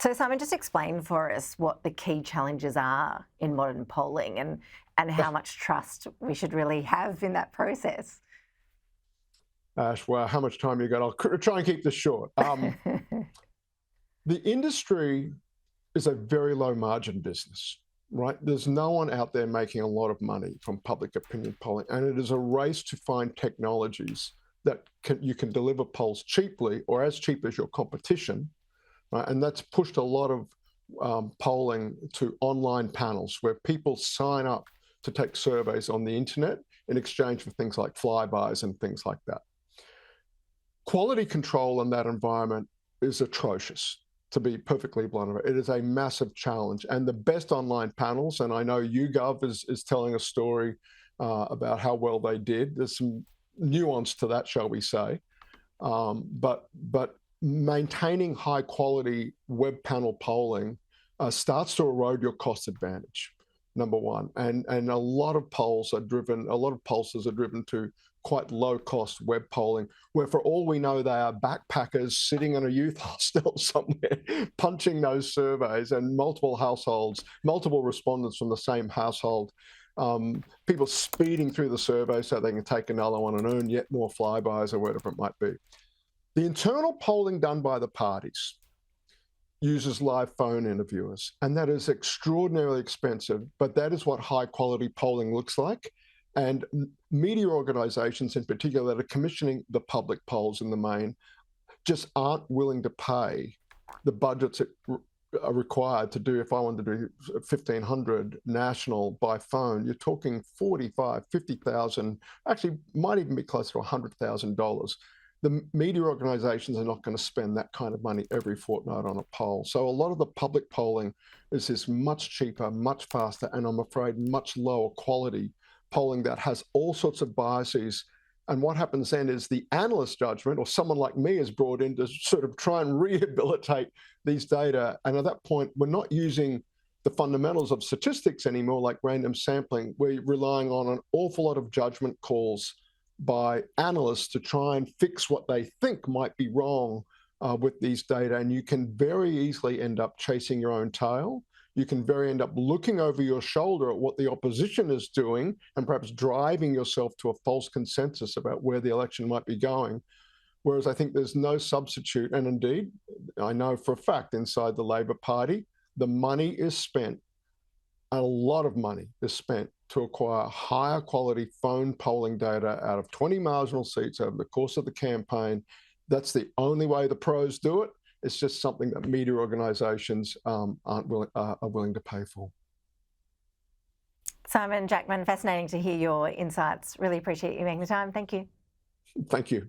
So Simon, just explain for us what the key challenges are in modern polling and how much trust we should really have in that process. Ash, well, how much time you got? I'll try and keep this short. The industry is a very low margin business, right? There's no one out there making a lot of money from public opinion polling, and it is a race to find technologies that you can deliver polls cheaply or as cheap as your competition, right? And that's pushed a lot of polling to online panels where people sign up to take surveys on the internet in exchange for things like flybys and things like that. Quality control in that environment is atrocious, to be perfectly blunt. It is a massive challenge. And the best online panels, and I know YouGov is telling a story about how well they did. There's some nuance to that, shall we say. But maintaining high quality web panel polling starts to erode your cost advantage, number one. And a lot of pollsters are driven to quite low cost web polling, where for all we know, they are backpackers sitting in a youth hostel somewhere, punching those surveys, and multiple households, multiple respondents from the same household, people speeding through the survey so they can take another one and earn yet more flybys or whatever it might be. The internal polling done by the parties uses live phone interviewers, and that is extraordinarily expensive, but that is what high quality polling looks like. And media organizations in particular that are commissioning the public polls in the main just aren't willing to pay the budgets that are required to do. If I wanted to do 1,500 national by phone, you're talking 45, 50,000, actually might even be closer to $100,000. The media organizations are not going to spend that kind of money every fortnight on a poll. So a lot of the public polling is much cheaper, much faster, and I'm afraid much lower quality polling that has all sorts of biases. And what happens then is the analyst judgment, or someone like me, is brought in to sort of try and rehabilitate these data. And at that point, we're not using the fundamentals of statistics anymore, like random sampling. We're relying on an awful lot of judgment calls by analysts to try and fix what they think might be wrong with these data. And you can very easily end up chasing your own tail. You can end up looking over your shoulder at what the opposition is doing and perhaps driving yourself to a false consensus about where the election might be going. Whereas I think there's no substitute. And indeed, I know for a fact inside the Labor Party, the money is spent, a lot of money is spent to acquire higher quality phone polling data out of 20 marginal seats over the course of the campaign. That's the only way the pros do it. It's just something that media organizations are willing to pay for. Simon Jackman, fascinating to hear your insights. Really appreciate you making the time. Thank you. Thank you.